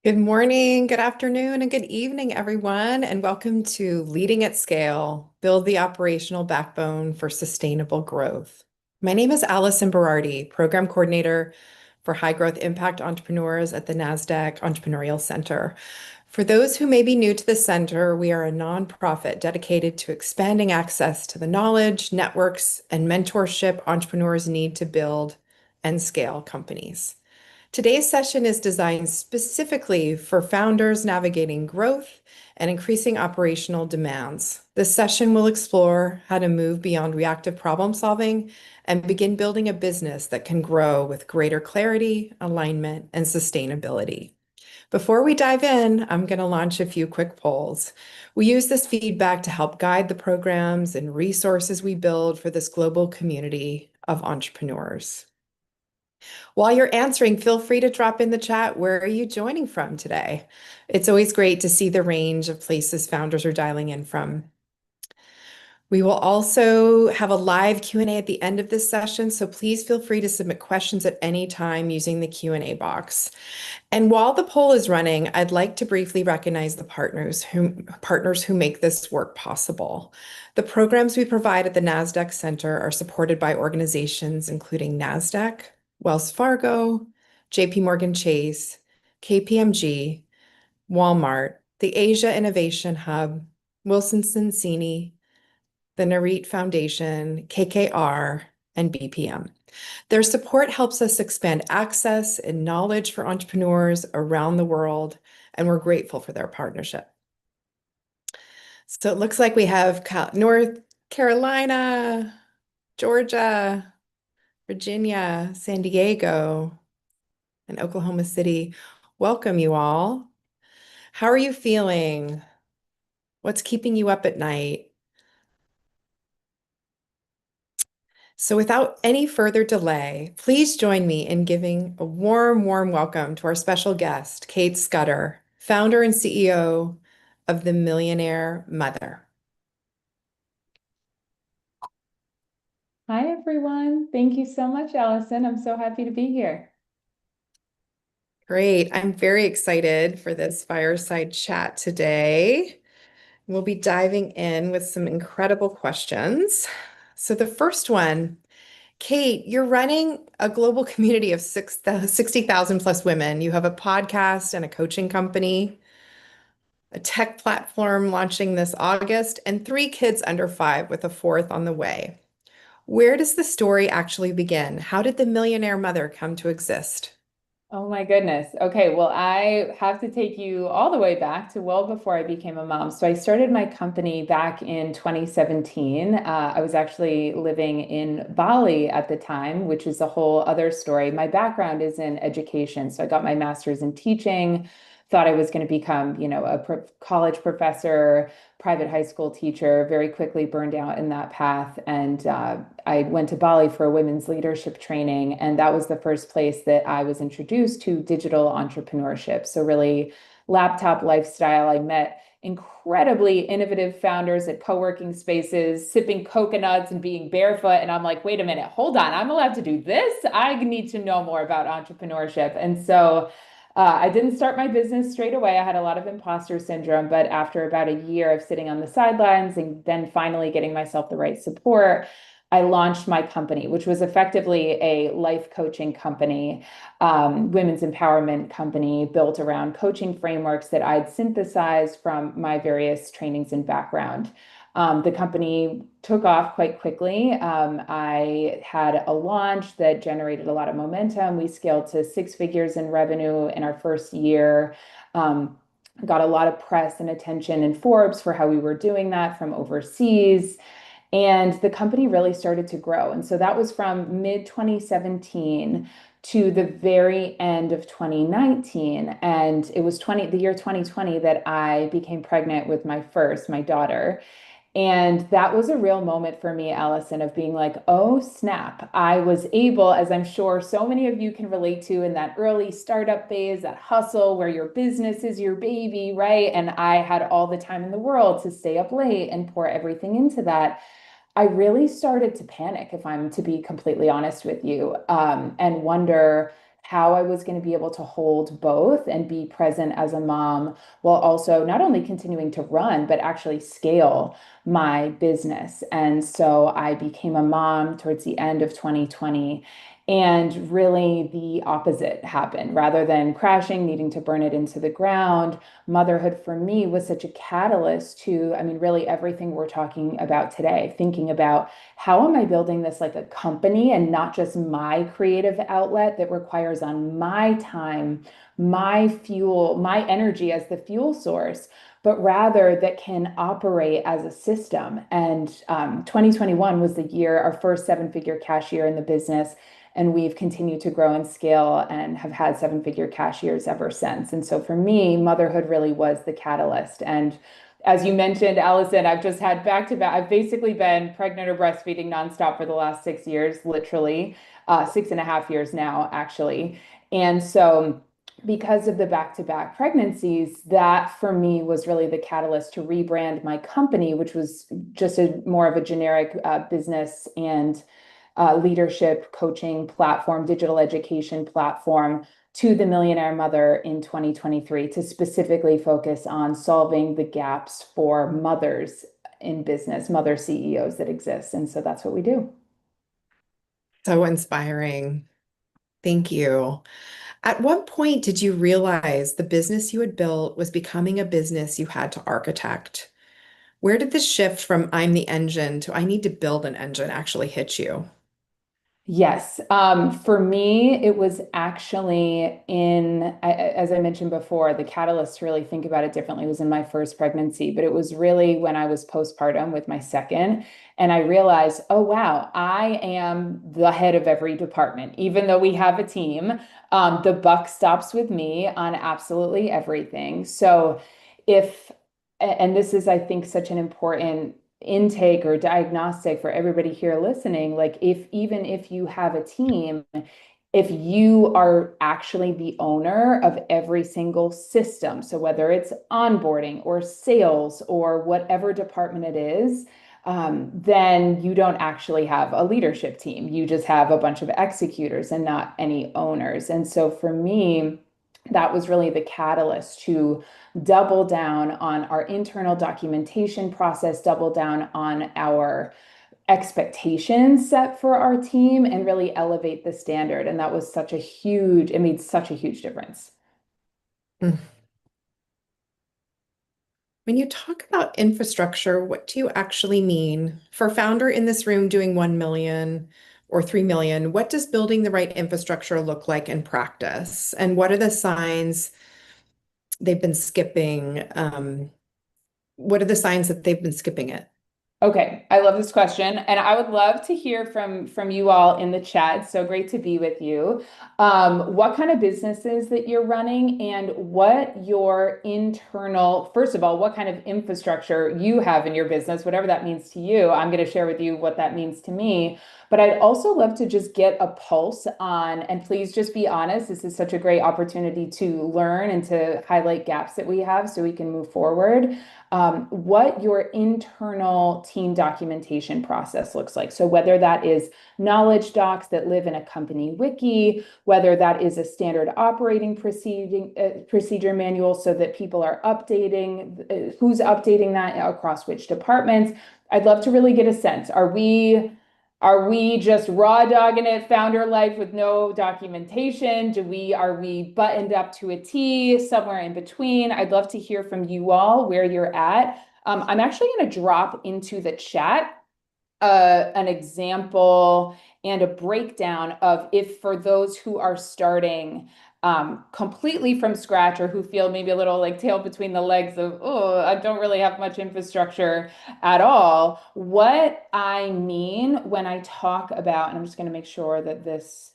Good morning, good afternoon, and good evening, everyone, and welcome to Leading at Scale, Build the Operational Backbone for Sustainable Growth. My name is Allison Berardi, Program Coordinator for High Growth Impact Entrepreneurs at the Nasdaq Entrepreneurial Center. For those who may be new to the center, we are a nonprofit dedicated to expanding access to the knowledge, networks, and mentorship entrepreneurs need to build and scale companies. Today's session is designed specifically for founders navigating growth and increasing operational demands. This session will explore how to move beyond reactive problem solving and begin building a business that can grow with greater clarity, alignment, and sustainability. Before we dive in, I'm going to launch a few quick polls. We use this feedback to help guide the programs and resources we build for this global community of entrepreneurs. While you're answering, feel free to drop in the chat. Where are you joining from today? It's always great to see the range of places founders are dialing in from. We will also have a live Q&A at the end of this session, so please feel free to submit questions at any time using the Q&A box. And while the poll is running, I'd like to briefly recognize the partners who make this work possible. The programs we provide at the Nasdaq Center are supported by organizations including Nasdaq, Wells Fargo, JP Morgan Chase, KPMG, Walmart, the Asia Innovation Hub, Wilson Sonsini, the Narit Foundation, KKR, and BPM. Their support helps us expand access and knowledge for entrepreneurs around the world, and we're grateful for their partnership. So it looks like we have North Carolina, Georgia, Virginia, San Diego, and Oklahoma City. Welcome, you all. How are you feeling? What's keeping you up at night? So without any further delay, please join me in giving a warm welcome to our special guest, Cait Scudder, founder and CEO of the Millionaire Mother. Hi, everyone. Thank you so much, Allison. I'm so happy to be here. Great. I'm very excited for this fireside chat today. We'll be diving in with some incredible questions. So the first one, Cait, you're running a global community of 60,000 plus women. You have a podcast and a coaching company, a tech platform launching this August, and 3 kids under 5 with a fourth on the way. Where does the story actually begin? How did the Millionaire Mother come to exist? Oh my goodness. Okay, well, I have to take you all the way back to well before I became a mom. So I started my company back in 2017. I was actually living in Bali at the time, which is a whole other story. My background is in education. So I got my master's in teaching, thought I was going to become, a college professor, private high school teacher, very quickly burned out in that path. And I went to Bali for a women's leadership training, and that was the first place that I was introduced to digital entrepreneurship. So really laptop lifestyle. I met incredibly innovative founders at co-working spaces, sipping coconuts and being barefoot. And I'm like, wait a minute, hold on, I'm allowed to do this? I need to know more about entrepreneurship. And so I didn't start my business straight away. I had a lot of imposter syndrome, but after about a year of sitting on the sidelines and then finally getting myself the right support, I launched my company, which was effectively a life coaching company, women's empowerment company built around coaching frameworks that I'd synthesized from my various trainings and background. The company took off quite quickly. I had a launch that generated a lot of momentum. We scaled to 6 figures in revenue in our first year. Got a lot of press and attention in Forbes for how we were doing that from overseas. And the company really started to grow. And so that was from mid 2017 to the very end of 2019. And it was the year 2020 that I became pregnant with my daughter. And that was a real moment for me, Allison, of being like, oh, snap. I was able, as I'm sure so many of you can relate to in that early startup phase, that hustle where your business is your baby, right? And I had all the time in the world to stay up late and pour everything into that. I really started to panic, if I'm to be completely honest with you, and wonder, how I was going to be able to hold both and be present as a mom while also not only continuing to run, but actually scale my business. And so I became a mom towards the end of 2020. And really, the opposite happened. Rather than crashing, needing to burn it into the ground, motherhood for me was such a catalyst to, I mean, really everything we're talking about today, thinking about how am I building this like a company and not just my creative outlet that requires on my time, my fuel, my energy as the fuel source, but rather that can operate as a system. And 2021 was the year, our first seven-figure cash year in the business. And we've continued to grow and scale and have had seven-figure cash years ever since. And so for me, motherhood really was the catalyst. And as you mentioned, Allison, I've just had back to back. I've basically been pregnant or breastfeeding nonstop for the last 6 years, literally, 6.5 years now, actually. And so, because of the back to back pregnancies, that for me was really the catalyst to rebrand my company, which was just a more of a generic business and leadership coaching platform, digital education platform to the Millionaire Mother in 2023 to specifically focus on solving the gaps for mothers in business, mother CEOs that exist. And so that's what we do. So inspiring. Thank you. At what point did you realize the business you had built was becoming a business you had to architect? Where did the shift from I'm the engine to I need to build an engine actually hit you? Yes. For me, it was actually as I mentioned before, the catalyst to really think about it differently was in my first pregnancy, but it was really when I was postpartum with my second. And I realized, oh, wow, I am the head of every department. Even though we have a team, the buck stops with me on absolutely everything. So if, and this is, I think, such an important intake or diagnostic for everybody here listening, like if even if you have a team, if you are actually the owner of every single system, so whether it's onboarding or sales or whatever department it is, then you don't actually have a leadership team. You just have a bunch of executors and not any owners. And so for me, that was really the catalyst to double down on our internal documentation process, double down on our expectations set for our team, and really elevate the standard. And that was it made such a huge difference. Mm. When you talk about infrastructure, what do you actually mean? For a founder in this room doing 1 million or 3 million, what does building the right infrastructure look like in practice? And what are the signs they've been skipping? What are the signs that they've been skipping it? Okay, I love this question, and I would love to hear from you all in the chat. It's so great to be with you. What kind of businesses that you're running, and what your internal, first of all, what kind of infrastructure you have in your business, whatever that means to you. I'm going to share with you what that means to me. But I'd also love to just get a pulse on, and please just be honest. This is such a great opportunity to learn and to highlight gaps that we have so we can move forward, what your internal team documentation process looks like. So whether that is knowledge docs that live in a company wiki, whether that is a standard operating procedure manual so that people are updating, who's updating that across which departments. I'd love to really get a sense. Are we just raw dogging it, founder life with no documentation? Are we buttoned up to a T, somewhere in between? I'd love to hear from you all where you're at. I'm actually going to drop into the chat an example and a breakdown of, if for those who are starting completely from scratch, or who feel maybe a little like tail between the legs of, oh, I don't really have much infrastructure at all, what I mean when I talk about, and I'm just going to make sure that this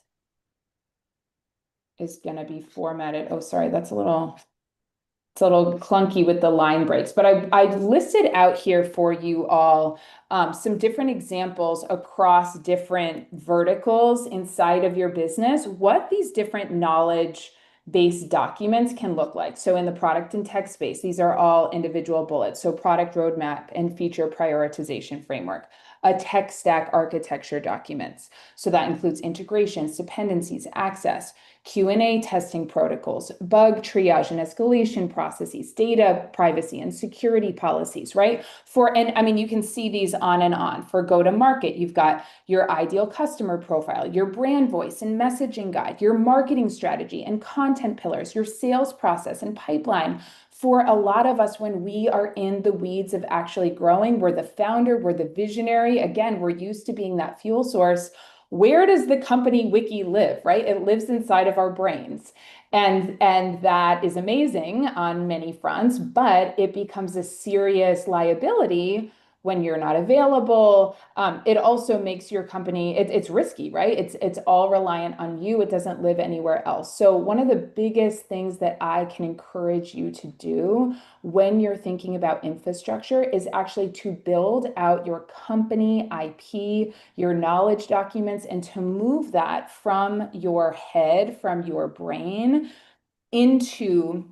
is going to be formatted. Oh, sorry, it's a little clunky with the line breaks, but I listed out here for you all some different examples across different verticals inside of your business, what these different knowledge based documents can look like. So in the product and tech space, these are all individual bullets. So product roadmap and feature prioritization framework, a tech stack architecture documents. So that includes integrations, dependencies, access, Q&A testing protocols, bug triage and escalation processes, data privacy and security policies, right? And I mean, you can see these on and on. For go to market, you've got your ideal customer profile, your brand voice and messaging guide, your marketing strategy and content pillars, your sales process and pipeline. For a lot of us, when we are in the weeds of actually growing, we're the founder, we're the visionary. Again, we're used to being that fuel source. Where does the company wiki live, right? It lives inside of our brains. And that is amazing on many fronts, but it becomes a serious liability when you're not available. It also makes your company, it's risky, right? It's all reliant on you. It doesn't live anywhere else. So one of the biggest things that I can encourage you to do when you're thinking about infrastructure is actually to build out your company IP, your knowledge documents, and to move that from your head, from your brain into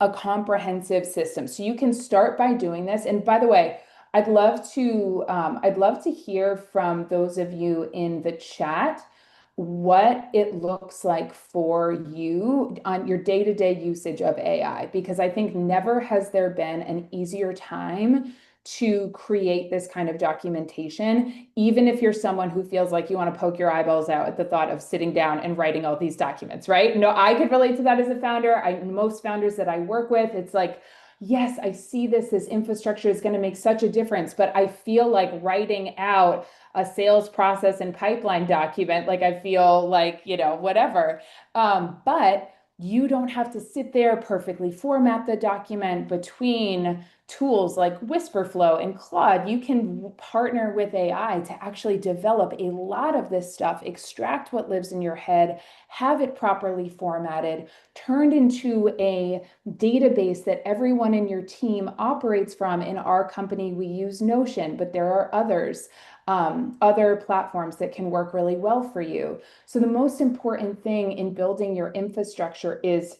a comprehensive system. So you can start by doing this. And by the way, I'd love to hear from those of you in the chat what it looks like for you on your day-to-day usage of AI, because I think never has there been an easier time to create this kind of documentation, even if you're someone who feels like you want to poke your eyeballs out at the thought of sitting down and writing all these documents, right? No, I could relate to that as a founder. Most founders that I work with, it's like, yes, I see this infrastructure is going to make such a difference, but I feel like writing out a sales process and pipeline document, like I feel like, whatever. But you don't have to sit there, perfectly format the document between tools like Whisperflow and Claude. You can partner with AI to actually develop a lot of this stuff, extract what lives in your head, have it properly formatted, turned into a database that everyone in your team operates from. In our company, we use Notion, but there are others. Other platforms that can work really well for you. So the most important thing in building your infrastructure is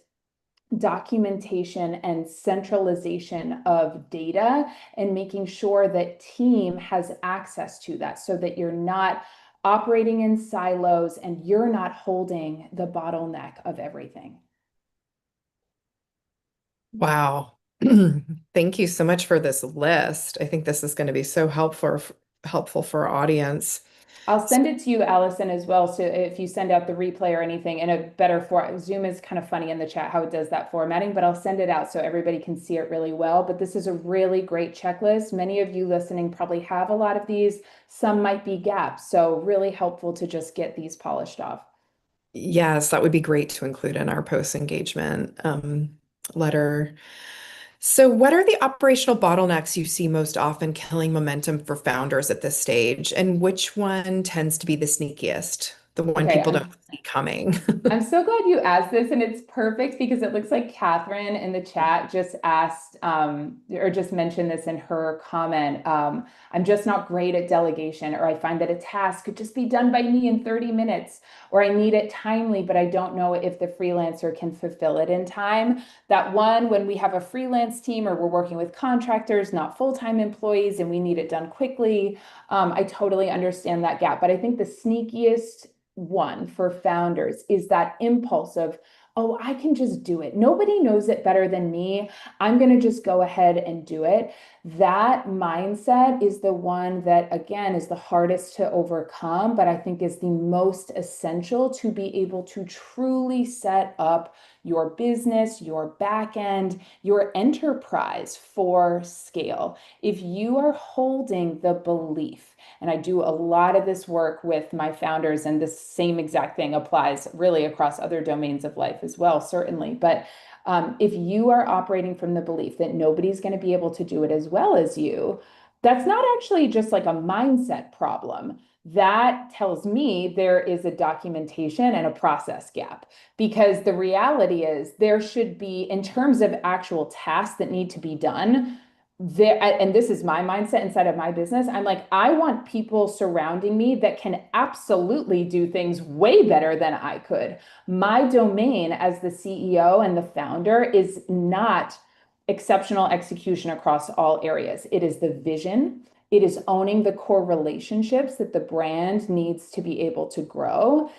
documentation and centralization of data, and making sure that team has access to that so that you're not operating in silos and you're not holding the bottleneck of everything. Wow. Thank you so much for this list. I think this is going to be so helpful for our audience. I'll send it to you, Allison, as well. So if you send out the replay or anything in a better form, Zoom is kind of funny in the chat how it does that formatting, but I'll send it out so everybody can see it really well. But this is a really great checklist. Many of you listening probably have a lot of these. Some might be gaps. So really helpful to just get these polished off. Yes, that would be great to include in our post-engagement letter. So, what are the operational bottlenecks you see most often killing momentum for founders at this stage? And which one tends to be the sneakiest, the one Okay, people don't see coming? I'm so glad you asked this, and it's perfect because it looks like Catherine in the chat just asked or just mentioned this in her comment. I'm just not great at delegation, or I find that a task could just be done by me in 30 minutes, or I need it timely, but I don't know if the freelancer can fulfill it in time. That one, when we have a freelance team or we're working with contractors, not full-time employees, and we need it done quickly, I totally understand that gap. But I think the sneakiest one for founders is that impulse of, oh, I can just do it. Nobody knows it better than me. I'm going to just go ahead and do it. That mindset is the one that, again, is the hardest to overcome, but I think is the most essential to be able to truly set up your business, your back end, your enterprise for scale. If you are holding the belief, and I do a lot of this work with my founders, and this same exact thing applies really across other domains of life as well, certainly. But if you are operating from the belief that nobody's going to be able to do it as well as you, that's not actually just like a mindset problem. That tells me there is a documentation and a process gap, because the reality is there should be, in terms of actual tasks that need to be done, and this is my mindset inside of my business. I'm like, I want people surrounding me that can absolutely do things way better than I could. My domain as the CEO and the founder is not exceptional execution across all areas. It is the vision. It is owning the core relationships that the brand needs to be able to grow.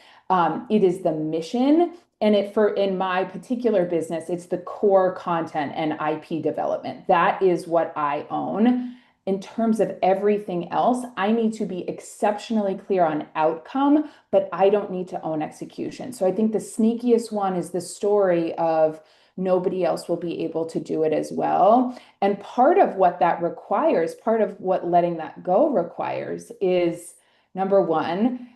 It is the mission. And in my particular business, it's the core content and IP development. That is what I own. In terms of everything else, I need to be exceptionally clear on outcome, but I don't need to own execution. So I think the sneakiest one is the story of nobody else will be able to do it as well. And part of what that requires, part of what letting that go requires is number one,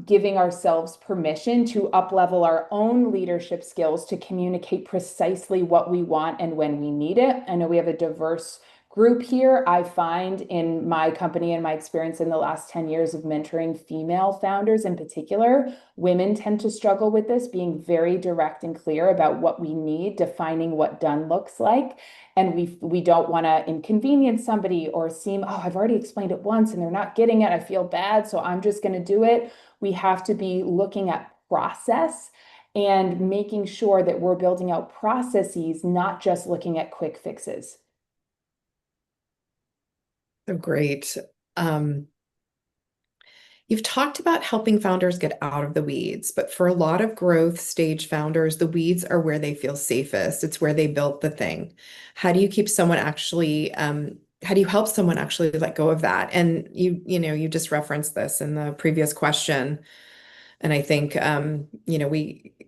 giving ourselves permission to up-level our own leadership skills to communicate precisely what we want and when we need it. I know we have a diverse group here. I find in my company and my experience in the last 10 years of mentoring female founders in particular, women tend to struggle with this, being very direct and clear about what we need, defining what done looks like. And we don't want to inconvenience somebody or seem, oh, I've already explained it once and they're not getting it. I feel bad, so I'm just going to do it. We have to be looking at process and making sure that we're building out processes, not just looking at quick fixes. So great. Um, you've talked about helping founders get out of the weeds, but for a lot of growth stage founders, the weeds are where they feel safest. It's where they built the thing. How do you keep someone actually, how do you help someone actually let go of that? And you just referenced this in the previous question. And I think,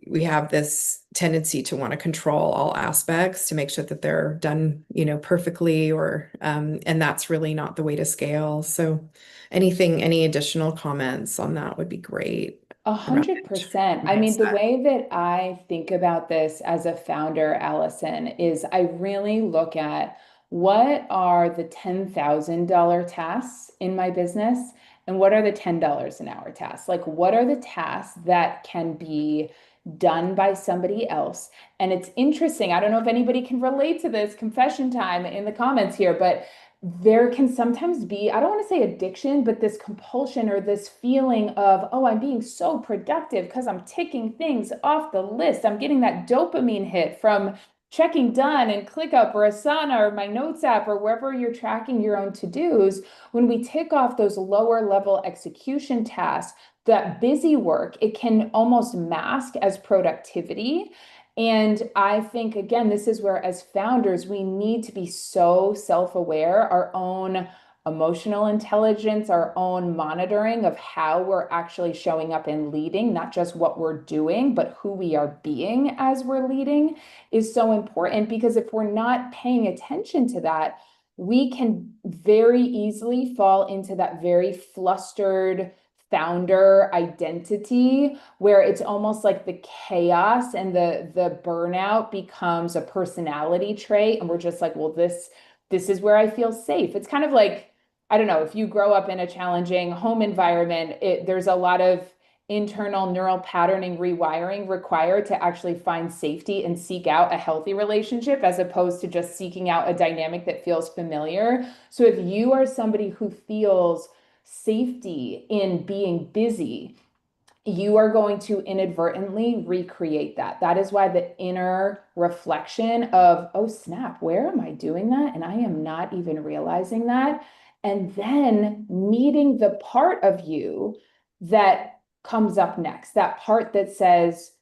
we have this tendency to want to control all aspects to make sure that they're done, perfectly, and that's really not the way to scale. So any additional comments on that would be great A around hundred percent. I mean, the mindset. way that I think about this as a founder, Allison, is I really look at what are the $10,000 tasks in my business and what are the $10 an hour tasks? Like, what are the tasks that can be done by somebody else? And it's interesting. I don't know if anybody can relate to this confession time in the comments here, but there can sometimes be, I don't want to say addiction, but this compulsion or this feeling of, oh, I'm being so productive because I'm ticking things off the list. I'm getting that dopamine hit from checking done and ClickUp or Asana or my notes app or wherever you're tracking your own to-dos. When we tick off those lower level execution tasks, that busy work, it can almost mask as productivity. And I think, again, this is where, as founders, we need to be so self-aware, our own emotional intelligence, our own monitoring of how we're actually showing up and leading, not just what we're doing, but who we are being as we're leading is so important. Because if we're not paying attention to that, we can very easily fall into that very flustered founder identity where it's almost like the chaos and the burnout becomes a personality trait and we're just like, well, this is where I feel safe. It's kind of like, I don't know, if you grow up in a challenging home environment, there's a lot of internal neural patterning rewiring required to actually find safety and seek out a healthy relationship as opposed to just seeking out a dynamic that feels familiar. So if you are somebody who feels safety in being busy, you are going to inadvertently recreate that. That is why the inner reflection of, oh snap, where am I doing that? And I am not even realizing that. And then meeting the part of you that comes up next, that part that says,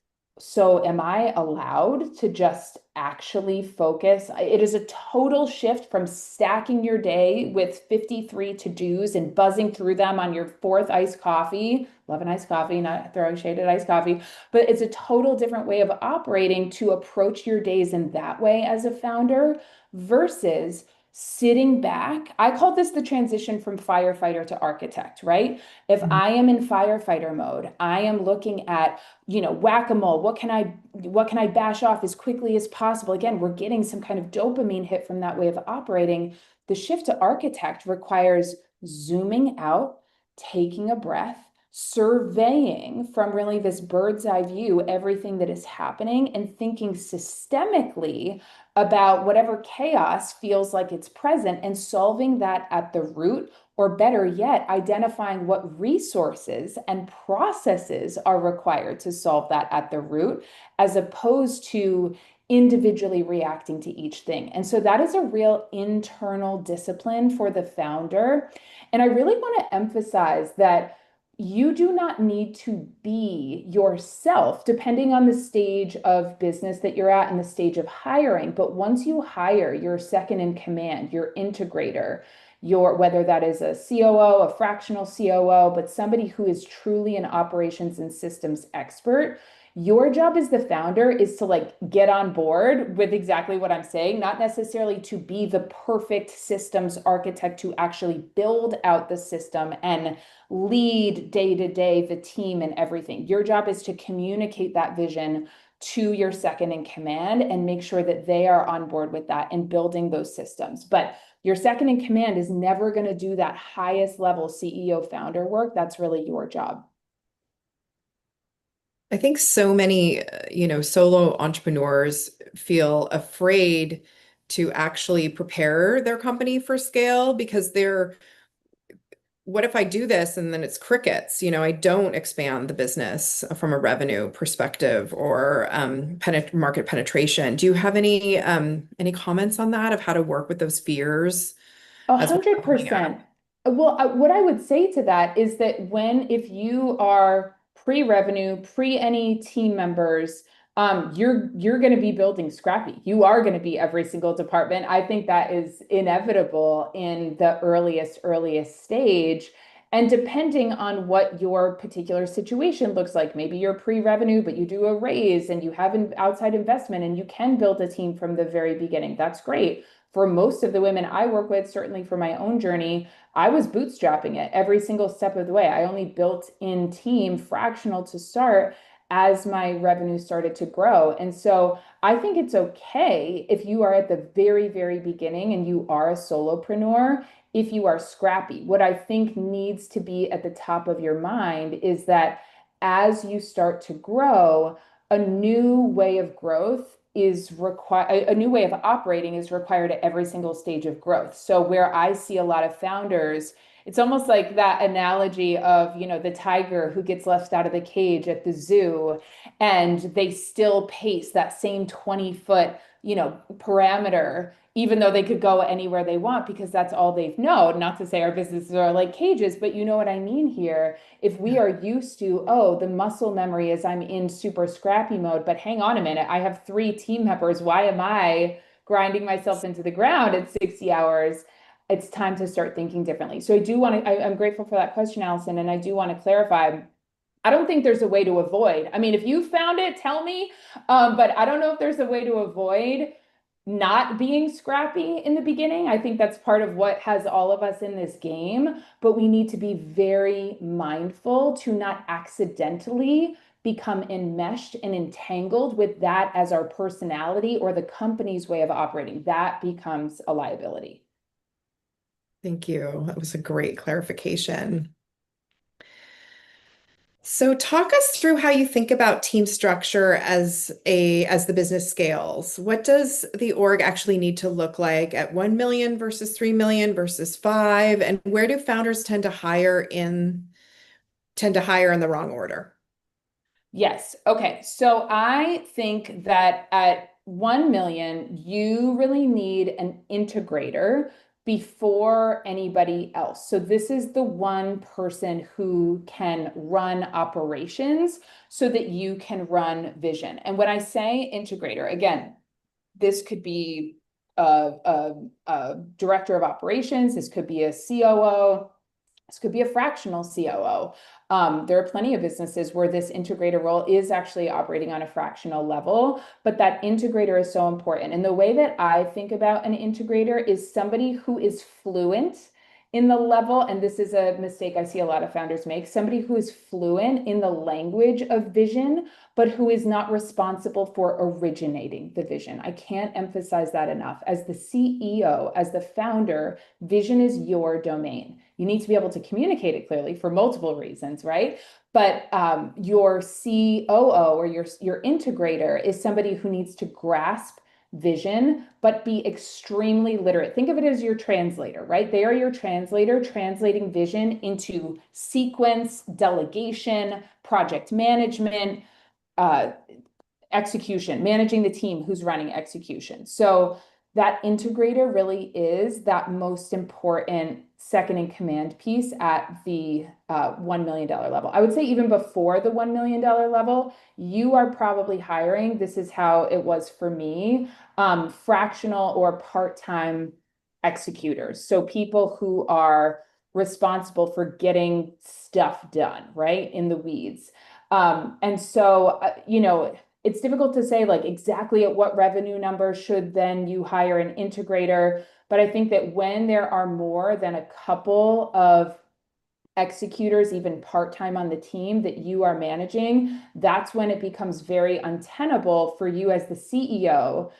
so am I allowed to just actually focus? It is a total shift from stacking your day with 53 to-dos and buzzing through them on your fourth iced coffee. Love an iced coffee, not throwing shade at iced coffee, but it's a total different way of operating to approach your days in that way as a founder versus sitting back. I call this the transition from firefighter to architect, right? If I am in firefighter mode, I am looking at, whack-a-mole. What can I bash off as quickly as possible? Again, we're getting some kind of dopamine hit from that way of operating. The shift to architect requires zooming out, taking a breath, surveying from really this bird's eye view everything that is happening and thinking systemically about whatever chaos feels like it's present and solving that at the root, or better yet, identifying what resources and processes are required to solve that at the root, as opposed to individually reacting to each thing. And so that is a real internal discipline for the founder. And I really want to emphasize that you do not need to be yourself, depending on the stage of business that you're at and the stage of hiring. But once you hire your second in command, your integrator, your whether that is a COO, a fractional COO, but somebody who is truly an operations and systems expert, your job as the founder is to like get on board with exactly what I'm saying, not necessarily to be the perfect systems architect to actually build out the system and lead day to day the team and everything. Your job is to communicate that vision to your second in command and make sure that they are on board with that and building those systems. But your second in command is never going to do that highest level CEO founder work. That's really your job. I think so many, solo entrepreneurs feel afraid to actually prepare their company for scale because what if I do this and then it's crickets? I don't expand the business from a revenue perspective or market penetration. Do you have any comments on that of how to work with those fears A as we're hundred building out? percent. Well, what I would say to that is that if you are pre-revenue, pre any team members, you're going to be building scrappy. You are going to be every single department. I think that is inevitable in the earliest stage. And depending on what your particular situation looks like, maybe you're pre-revenue, but you do a raise and you have an outside investment and you can build a team from the very beginning. That's great. For most of the women I work with, certainly for my own journey, I was bootstrapping it every single step of the way. I only built in team fractional to start as my revenue started to grow. And so I think it's okay if you are at the very, very beginning and you are a solopreneur, if you are scrappy. What I think needs to be at the top of your mind is that as you start to grow, a new way of growth is required, a new way of operating is required at every single stage of growth. So where I see a lot of founders, it's almost like that analogy of, the tiger who gets left out of the cage at the zoo and they still pace that same 20-foot, parameter, even though they could go anywhere they want because that's all they've known. Not to say our businesses are like cages, but you know what I mean here. If we are used to, oh, the muscle memory is I'm in super scrappy mode, but hang on a minute, I have 3 team members. Why am I grinding myself into the ground at 60 hours? It's time to start thinking differently. So I'm grateful for that question, Allison, and I do want to clarify. I don't think there's a way to avoid. I mean, if you found it, tell me. But I don't know if there's a way to avoid not being scrappy in the beginning. I think that's part of what has all of us in this game, but we need to be very mindful to not accidentally become enmeshed and entangled with that as our personality or the company's way of operating. That becomes a liability. Thank you. That was a great clarification. So talk us through how you think about team structure as the business scales. What does the org actually need to look like at 1 million versus 3 million versus 5? And where do founders tend to hire in the wrong order? Yes. Okay. So I think that at 1 million, you really need an integrator before anybody else. So this is the one person who can run operations so that you can run vision. And when I say integrator, again, this could be a director of operations, this could be a COO, this could be a fractional COO. There are plenty of businesses where this integrator role is actually operating on a fractional level, but that integrator is so important. And the way that I think about an integrator is somebody who is fluent in the level, and this is a mistake I see a lot of founders make, somebody who is fluent in the language of vision, but who is not responsible for originating the vision. I can't emphasize that enough. As the CEO, as the founder, vision is your domain. You need to be able to communicate it clearly for multiple reasons, right? But your COO or your integrator is somebody who needs to grasp vision, but be extremely literate. Think of it as your translator, right? They are your translator, translating vision into sequence, delegation, project management, uh, execution, managing the team who's running execution. So that integrator really is that most important second in command piece at the $1 million level. I would say even before the $1 million level, you are probably hiring. This is how it was for me, fractional or part-time executors. So people who are responsible for getting stuff done, right? In the weeds. And so, it's difficult to say like exactly at what revenue number should then you hire an integrator. But I think that when there are more than a couple of executors, even part-time on the team that you are managing, that's when it becomes very untenable for you as the CEO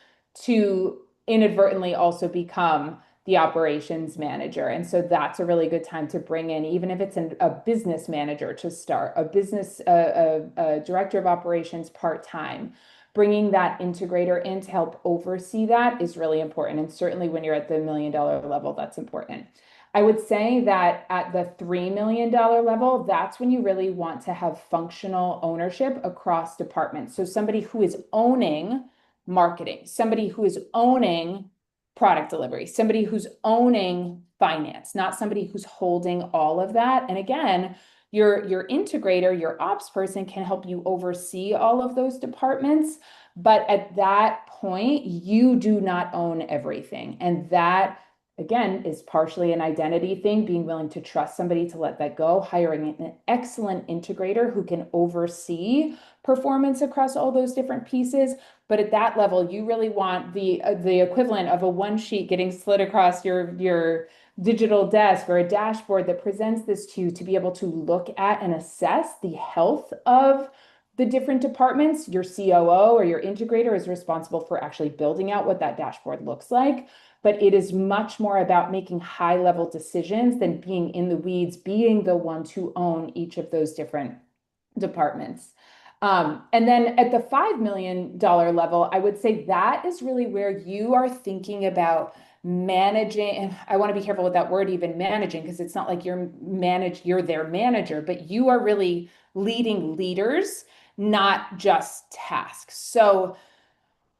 to inadvertently also become the operations manager. And so that's a really good time to bring in, even if it's a business manager to start, a director of operations part-time. Bringing that integrator in to help oversee that is really important. And certainly when you're at the $1 million level, that's important. I would say that at the $3 million level, that's when you really want to have functional ownership across departments. So somebody who is owning marketing, somebody who is owning product delivery, somebody who's owning finance, not somebody who's holding all of that. And again, your integrator, your ops person can help you oversee all of those departments. But at that point, you do not own everything. And that again, is partially an identity thing, being willing to trust somebody to let that go, hiring an excellent integrator who can oversee performance across all those different pieces. But at that level, you really want the equivalent of a one sheet getting slid across your digital desk or a dashboard that presents this to you to be able to look at and assess the health of the different departments. Your COO or your integrator is responsible for actually building out what that dashboard looks like. But it is much more about making high level decisions than being in the weeds, being the one to own each of those different departments. And then at the $5 million level, I would say that is really where you are thinking about managing. And I want to be careful with that word, even managing, because it's not like you're their manager, but you are really leading leaders, not just tasks. So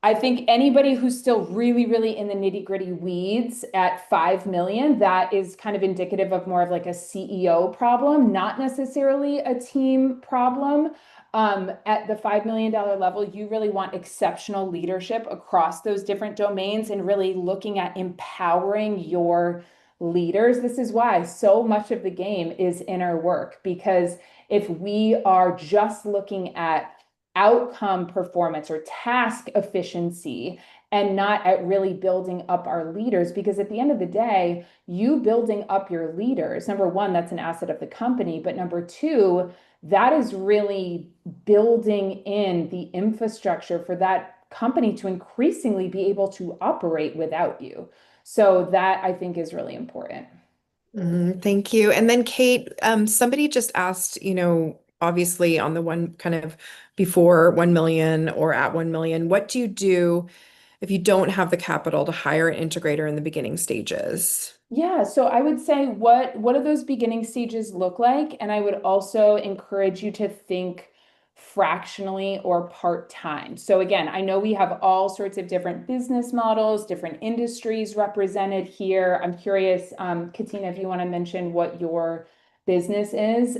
I think anybody who's still really, really in the nitty-gritty weeds at 5 million, that is kind of indicative of more of like a CEO problem, not necessarily a team problem. At the $5 million level, you really want exceptional leadership across those different domains and really looking at empowering your leaders. This is why so much of the game is inner work, because if we are just looking at outcome performance or task efficiency and not at really building up our leaders, because at the end of the day, you building up your leaders, number one, that's an asset of the company, but number two, that is really building in the infrastructure for that company to increasingly be able to operate without you. So that I think is really important. Thank you. And then Cait, somebody just asked, obviously on the one kind of before 1 million or at 1 million, what do you do if you don't have the capital to hire an integrator in the beginning stages? Yeah, so I would say what do those beginning stages look like? And I would also encourage you to think fractionally or part-time. So again, I know we have all sorts of different business models, different industries represented here. I'm curious, Katina, if you want to mention what your business is.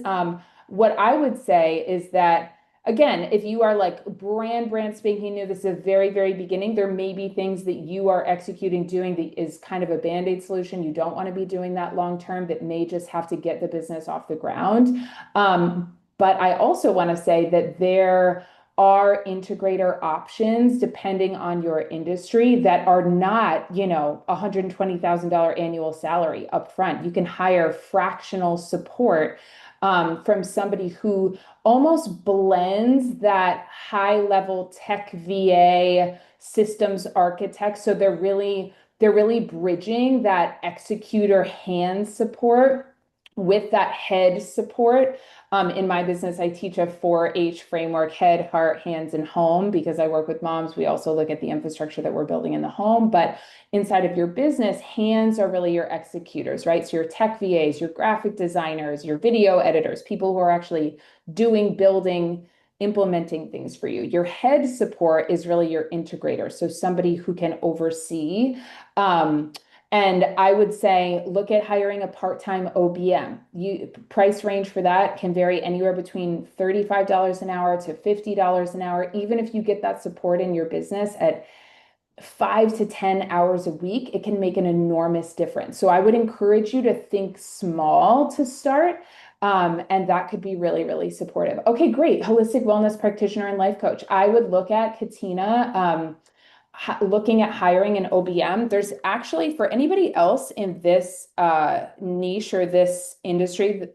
What I would say is that again, if you are like brand spanking new, this is a very, very beginning, there may be things that you are executing, doing that is kind of a band-aid solution. You don't want to be doing that long term, that may just have to get the business off the ground. But I also want to say that there are integrator options depending on your industry that are not, $120,000 annual salary upfront. You can hire fractional support from somebody who almost blends that high level tech VA systems architect. So they're really bridging that executor hand support with that head support. In my business, I teach a 4H framework: head, heart, hands, and home. Because I work with moms, we also look at the infrastructure that we're building in the home. But inside of your business, hands are really your executors, right? So your tech VAs, your graphic designers, your video editors, people who are actually doing, building, implementing things for you. Your head support is really your integrator. So somebody who can oversee. And I would say, look at hiring a part-time OBM. Price range for that can vary anywhere between $35 an hour to $50 an hour. Even if you get that support in your business at 5 to 10 hours a week, it can make an enormous difference. So I would encourage you to think small to start. And that could be really, really supportive. Okay, great. Holistic wellness practitioner and life coach. I would look at Katina. Looking at hiring an OBM, there's actually, for anybody else in this niche or this industry,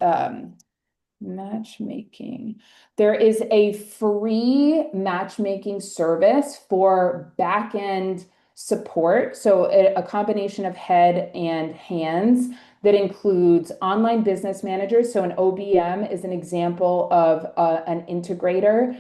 matchmaking, there is a free matchmaking service for back end support. So a combination of head and hands that includes online business managers. So an OBM is an example of an integrator,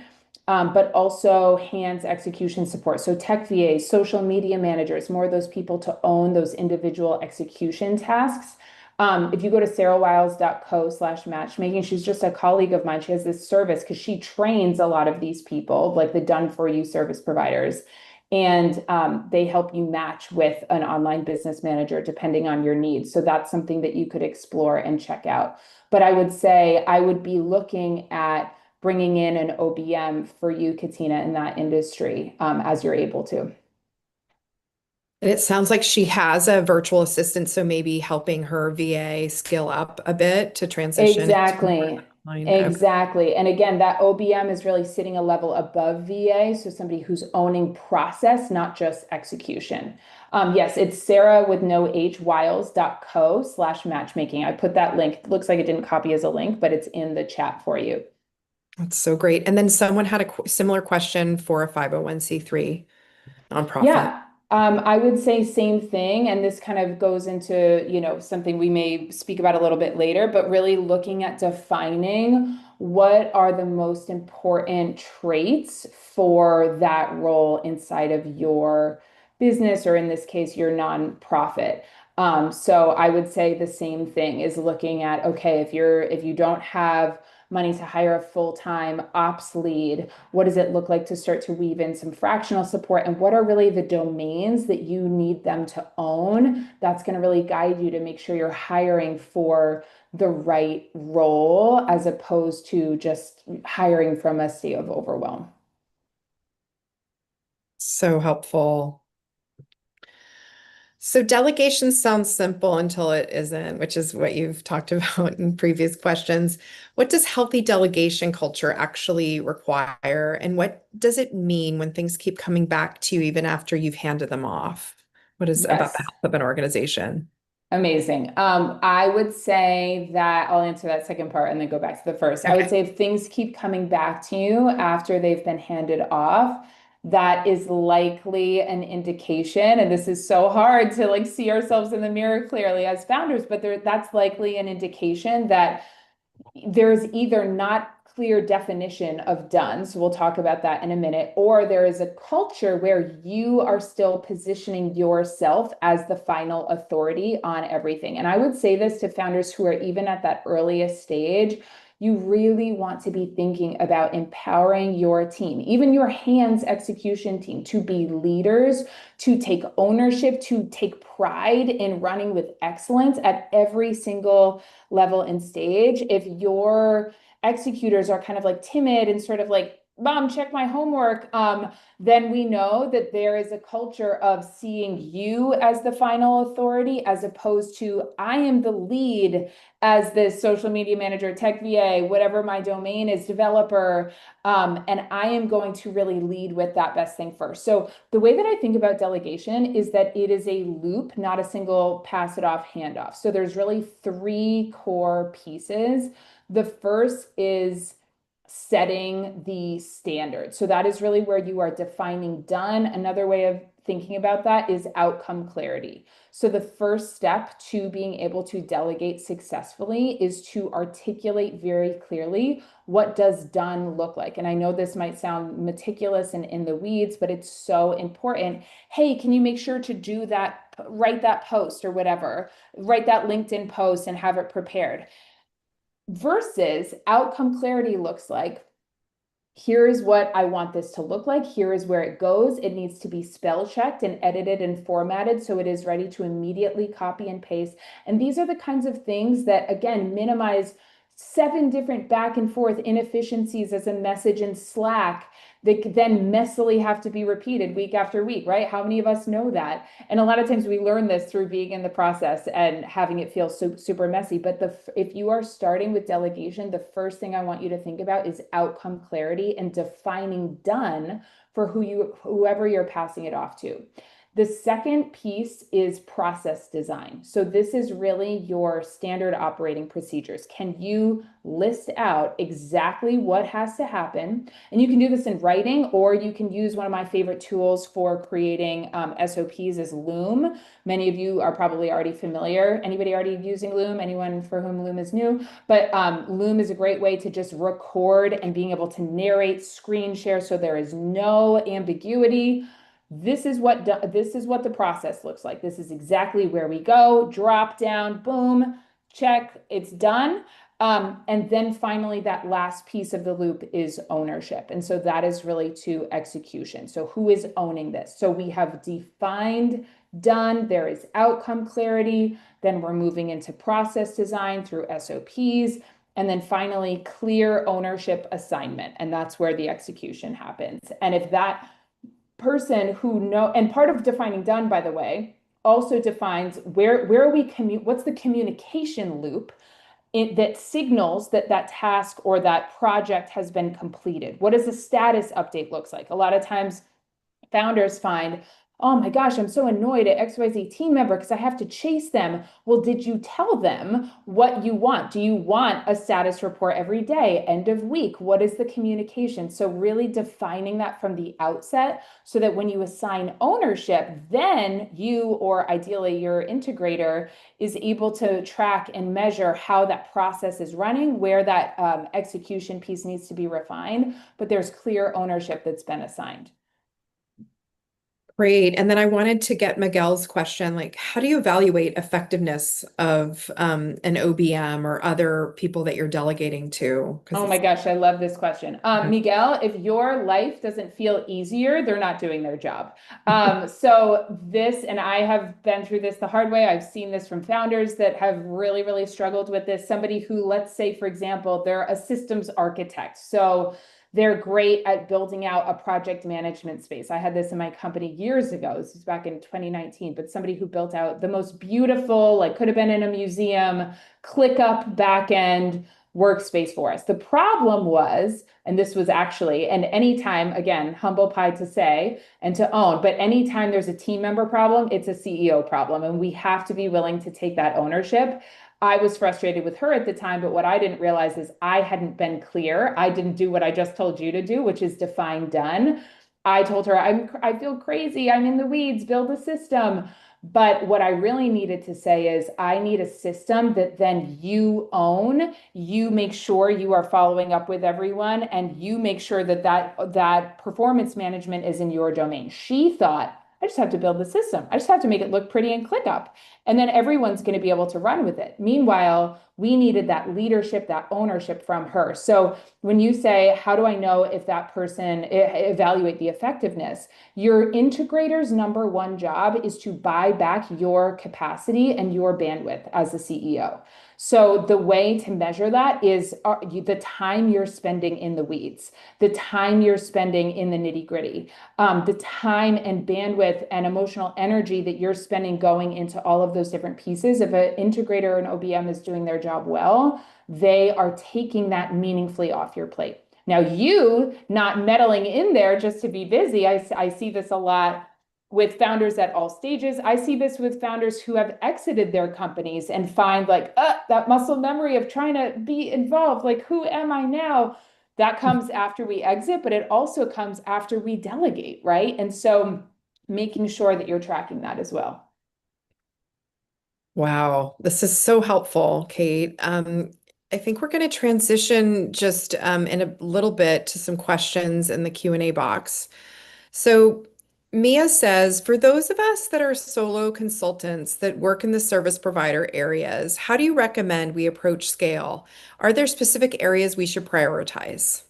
but also hands execution support. So tech VAs, social media managers, more of those people to own those individual execution tasks. If you go to sarahwiles.co/matchmaking, she's just a colleague of mine. She has this service because she trains a lot of these people, like the done for you service providers. And they help you match with an online business manager depending on your needs. So that's something that you could explore and check out. But I would say I would be looking at bringing in an OBM for you, Katina, in that industry as you're able to. And it sounds like she has a virtual assistant, so maybe helping her VA skill up a bit to transition into more Exactly. online. Okay. Exactly. And again, that OBM is really sitting a level above VA. So somebody who's owning process, not just execution. Yes, it's Sarah with no H, wiles.co/matchmaking. I put that link. It looks like it didn't copy as a link, but it's in the chat for you. That's so great. And then someone had a similar question for a 501(c)(3) nonprofit. Yeah, I would say same thing. And this kind of goes into, something we may speak about a little bit later, but really looking at defining what are the most important traits for that role inside of your business, or in this case, your nonprofit. So I would say the same thing is looking at, okay, if you don't have money to hire a full-time ops lead, what does it look like to start to weave in some fractional support? And what are really the domains that you need them to own? That's going to really guide you to make sure you're hiring for the right role as opposed to just hiring from a state of overwhelm. So helpful. So delegation sounds simple until it isn't, which is what you've talked about in previous questions. What does healthy delegation culture actually require? And what does it mean when things keep coming back to you even after you've handed them off? What is about the Yes. health of an organization? Amazing. I would say that I'll answer that second part and then go back to the first. I would Okay. say if things keep coming back to you after they've been handed off, that is likely an indication, and this is so hard to like see ourselves in the mirror clearly as founders, but that's likely an indication that there's either not clear definition of done, so we'll talk about that in a minute, or there is a culture where you are still positioning yourself as the final authority on everything. And I would say this to founders who are even at that earliest stage. You really want to be thinking about empowering your team, even your hands execution team, to be leaders, to take ownership, to take pride in running with excellence at every single level and stage. If your executors are kind of like timid and sort of like, Mom, check my homework, then we know that there is a culture of seeing you as the final authority as opposed to I am the lead as this social media manager, tech VA, whatever my domain is, developer, and I am going to really lead with that best thing first. So the way that I think about delegation is that it is a loop, not a single pass it off, handoff. So there's really three core pieces. The first is setting the standard. So that is really where you are defining done. Another way of thinking about that is outcome clarity. So the first step to being able to delegate successfully is to articulate very clearly, what does done look like? And I know this might sound meticulous and in the weeds, but it's so important. Hey, can you make sure to do that, write that post or whatever, write that LinkedIn post and have it prepared. Versus outcome clarity looks like, here is what I want this to look like. Here is where it goes. It needs to be spell checked and edited and formatted so it is ready to immediately copy and paste. And these are the kinds of things that, again, minimize 7 different back and forth inefficiencies as a message in Slack that then messily have to be repeated week after week, right? How many of us know that? And a lot of times we learn this through being in the process and having it feel super messy. But if you are starting with delegation, the first thing I want you to think about is outcome clarity and defining done for whoever you're passing it off to. The second piece is process design. So this is really your standard operating procedures. Can you list out exactly what has to happen? And you can do this in writing, or you can use one of my favorite tools for creating SOPs is Loom. Many of you are probably already familiar. Anybody already using Loom? Anyone for whom Loom is new? But Loom is a great way to just record and being able to narrate, screen share, so there is no ambiguity. This is what the process looks like. This is exactly where we go. Drop down, boom, check, it's done. And then finally, that last piece of the loop is ownership. And so that is really to execution. So who is owning this? So we have defined done, there is outcome clarity, then we're moving into process design through SOPs, and then finally clear ownership assignment. And that's where the execution happens. And if that person who know, and part of defining done, by the way, also defines where are we what's the communication loop that signals that that task or that project has been completed. What does the status update looks like? A lot of times founders find, oh my gosh, I'm so annoyed at XYZ team member because I have to chase them. Well, did you tell them what you want? Do you want a status report every day, end of week? What is the communication? So really defining that from the outset so that when you assign ownership, then you, or ideally your integrator, is able to track and measure how that process is running, where that execution piece needs to be refined, but there's clear ownership that's been assigned. Great. And then I wanted to get Miguel's question, like, how do you evaluate effectiveness of an OBM or other people that you're delegating to? Oh my gosh, I love this question. Miguel, if your life doesn't feel easier, they're not doing their job. So this, and I have been through this the hard way. I've seen this from founders that have really struggled with this. Somebody who, let's say, for example, they're a systems architect. So they're great at building out a project management space. I had this in my company years ago. This was back in 2019, but somebody who built out the most beautiful, like could have been in a museum, ClickUp backend workspace for us. The problem was, and this was actually, and anytime, again, humble pie to say and to own, but anytime there's a team member problem, it's a CEO problem. And we have to be willing to take that ownership. I was frustrated with her at the time, but what I didn't realize is I hadn't been clear. I didn't do what I just told you to do, which is define done. I told her, I feel crazy. I'm in the weeds, build a system. But what I really needed to say is I need a system that then you own, you make sure you are following up with everyone, and you make sure that that performance management is in your domain. She thought, I just have to build the system. I just have to make it look pretty and ClickUp. And then everyone's going to be able to run with it. Meanwhile, we needed that leadership, that ownership from her. So when you say, how do I know if that person evaluate the effectiveness? Your integrator's number one job is to buy back your capacity and your bandwidth as the CEO. So the way to measure that is the time you're spending in the weeds, the time you're spending in the nitty gritty, the time and bandwidth and emotional energy that you're spending going into all of those different pieces. If an integrator or an OBM is doing their job well, they are taking that meaningfully off your plate. Now, you not meddling in there just to be busy, I see this a lot with founders at all stages. I see this with founders who have exited their companies and find like, that muscle memory of trying to be involved. Like, who am I now? That comes after we exit, but it also comes after we delegate, right? And so making sure that you're tracking that as well. Wow, this is so helpful, Cait. I think we're going to transition just in a little bit to some questions in the Q&A box. So Mia says, for those of us that are solo consultants that work in the service provider areas, how do you recommend we approach scale? Are there specific areas we should prioritize?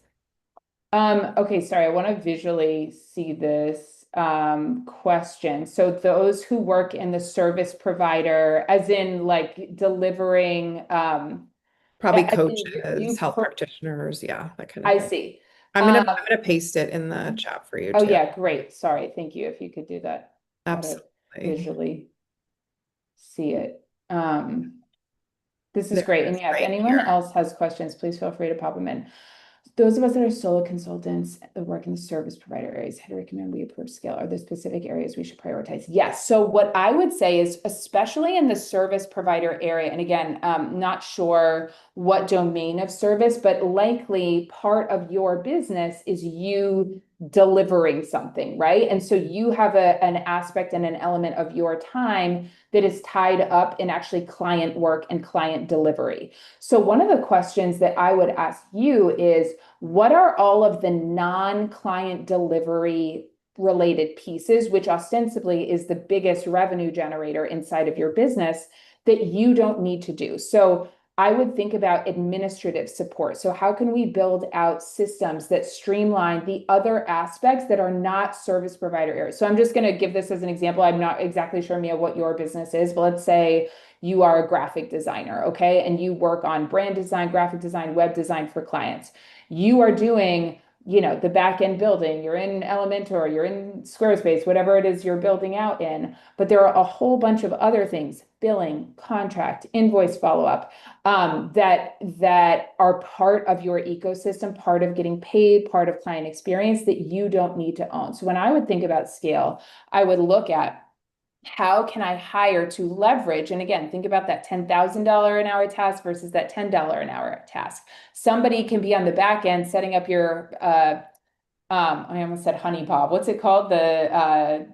Okay, sorry, I want to visually see this question. So those who work in the service provider, as in like delivering, Probably as in coaches, you health per practitioners, yeah, that kind of I thing. see. I'm gonna Um, I'm gonna paste it in the chat for you oh too. yeah, great. Sorry, thank you. If you could do that, try to Absolutely. visually see it. This is There great. it And is yeah, if right anyone here. else has questions, please feel free to pop them in. Those of us that are solo consultants that work in the service provider areas, how do you recommend we approach scale? Are there specific areas we should prioritize? Yes. So what I would say is, especially in the service provider area, and again, not sure what domain of service, but likely part of your business is you delivering something, right? And so you have an aspect and an element of your time that is tied up in actually client work and client delivery. So one of the questions that I would ask you is, what are all of the non-client delivery related pieces, which ostensibly is the biggest revenue generator inside of your business that you don't need to do? So I would think about administrative support. So how can we build out systems that streamline the other aspects that are not service provider areas? So I'm just going to give this as an example. I'm not exactly sure, Mia, what your business is, but let's say you are a graphic designer, okay? And you work on brand design, graphic design, web design for clients. You are doing, the back end building. You're in Elementor, you're in Squarespace, whatever it is you're building out in. But there are a whole bunch of other things, billing, contract, invoice follow-up, that are part of your ecosystem, part of getting paid, part of client experience that you don't need to own. So when I would think about scale, I would look at how can I hire to leverage? And again, think about that $10,000 an hour task versus that $10 an hour task. Somebody can be on the back end setting up your I almost said honey pop. What's it called? Dubsado,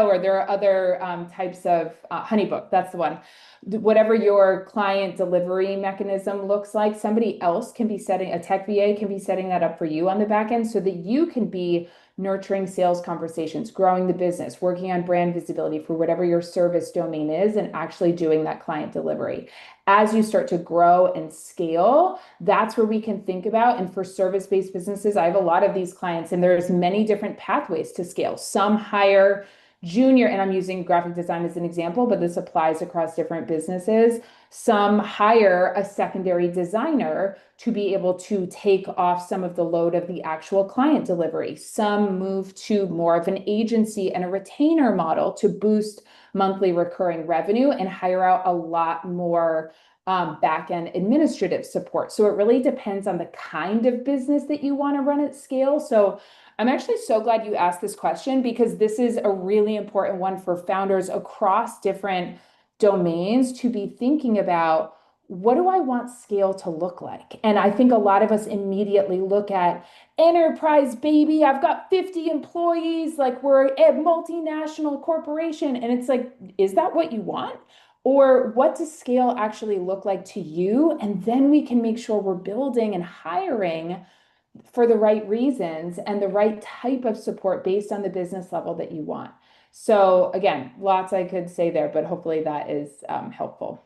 or there are other types of honeybook. That's the one. Whatever your client delivery mechanism looks like, somebody else can be setting, a tech VA can be setting that up for you on the back end so that you can be nurturing sales conversations, growing the business, working on brand visibility for whatever your service domain is, and actually doing that client delivery. As you start to grow and scale, that's where we can think about. And for service-based businesses, I have a lot of these clients, and there's many different pathways to scale. Some hire junior, and I'm using graphic design as an example, but this applies across different businesses. Some hire a secondary designer to be able to take off some of the load of the actual client delivery. Some move to more of an agency and a retainer model to boost monthly recurring revenue and hire out a lot more back end administrative support. So it really depends on the kind of business that you want to run at scale. So I'm actually so glad you asked this question, because this is a really important one for founders across different domains to be thinking about. What do I want scale to look like? And I think a lot of us immediately look at enterprise, baby. I've got 50 employees, like we're a multinational corporation. And it's like, is that what you want? Or what does scale actually look like to you? And then we can make sure we're building and hiring for the right reasons and the right type of support based on the business level that you want. So again, lots I could say there, but hopefully that is helpful.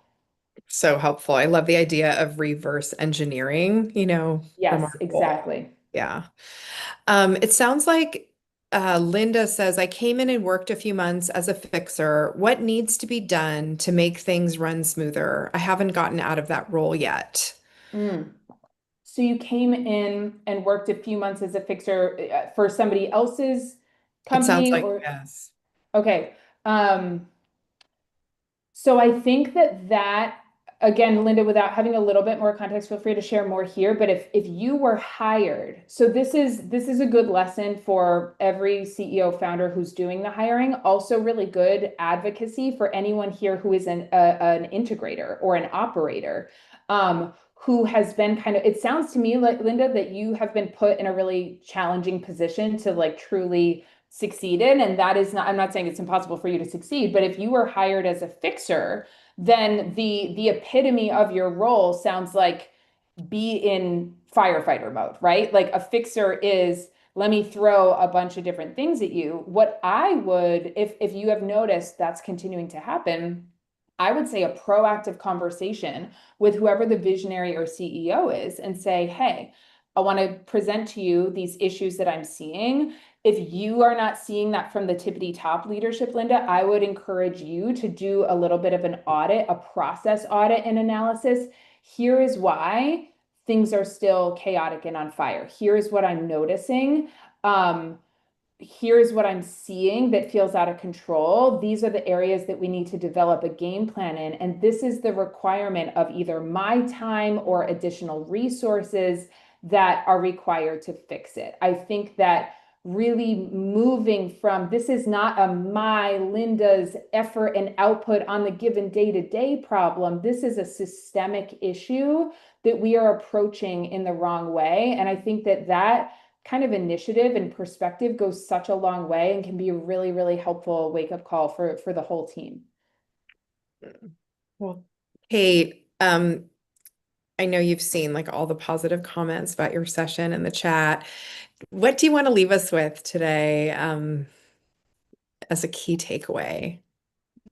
So helpful. I love the idea of reverse engineering, from Yes, our goal. exactly. Yeah. It sounds like Linda says, I came in and worked a few months as a fixer. What needs to be done to make things run smoother? I haven't gotten out of that role yet. Mm. So you came in and worked a few months as a fixer for somebody else's It sounds company, like or yes. okay. So I think that again, Linda, without having a little bit more context, feel free to share more here. But if you were hired, so this is a good lesson for every CEO founder who's doing the hiring. Also, really good advocacy for anyone here who is an integrator or an operator. who has been kind of, it sounds to me like, Linda, that you have been put in a really challenging position to like truly succeed in. And that is not, I'm not saying it's impossible for you to succeed, but if you were hired as a fixer, then the epitome of your role sounds like be in firefighter mode, right? Like a fixer is, let me throw a bunch of different things at you. What I would, if you have noticed that's continuing to happen, I would say a proactive conversation with whoever the visionary or CEO is and say, hey, I want to present to you these issues that I'm seeing. If you are not seeing that from the tippity top leadership, Linda, I would encourage you to do a little bit of an audit, a process audit and analysis. Here is why things are still chaotic and on fire. Here is what I'm noticing. Um, Here's what I'm seeing that feels out of control. These are the areas that we need to develop a game plan in. And this is the requirement of either my time or additional resources that are required to fix it. I think that really moving from this is not a my Linda's effort and output on the given day-to-day problem. This is a systemic issue that we are approaching in the wrong way. And I think that kind of initiative and perspective goes such a long way and can be a really, really helpful wake-up call for the whole team. Well, Cait, I know you've seen like all the positive comments about your session in the chat. What do you want to leave us with today, as a key takeaway?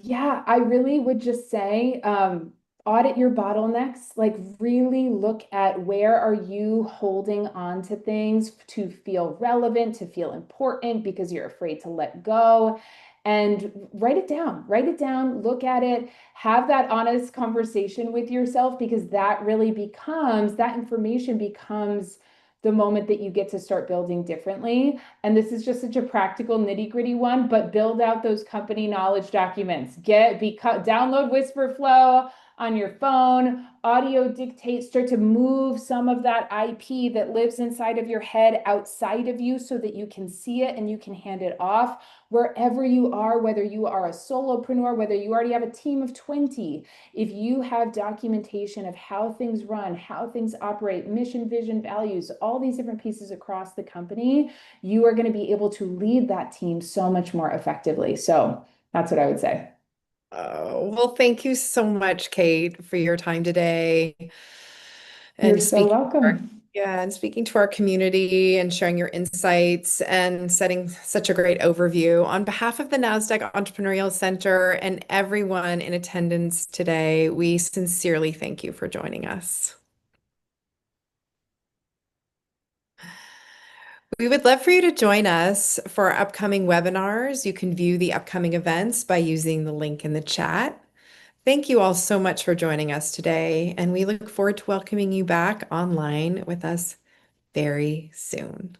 Yeah, I really would just say audit your bottlenecks. Like really look at where are you holding on to things to feel relevant, to feel important because you're afraid to let go. And write it down, look at it, have that honest conversation with yourself because that really becomes, that information becomes the moment that you get to start building differently. And this is just such a practical nitty-gritty one, but build out those company knowledge documents. Download Whisperflow on your phone, audio dictate, start to move some of that IP that lives inside of your head outside of you so that you can see it and you can hand it off wherever you are, whether you are a solopreneur, whether you already have a team of 20. If you have documentation of how things run, how things operate, mission, vision, values, all these different pieces across the company, you are going to be able to lead that team so much more effectively. So that's what I would say. Oh, well, thank you so much, Cait, for your time today You're and so speaking to welcome. and speaking to our community and sharing your insights and setting such a great overview. On behalf of the Nasdaq Entrepreneurial Center and everyone in attendance today, we sincerely thank you for joining us. We would love for you to join us for our upcoming webinars. You can view the upcoming events by using the link in the chat. Thank you all so much for joining us today, and we look forward to welcoming you back online with us very soon.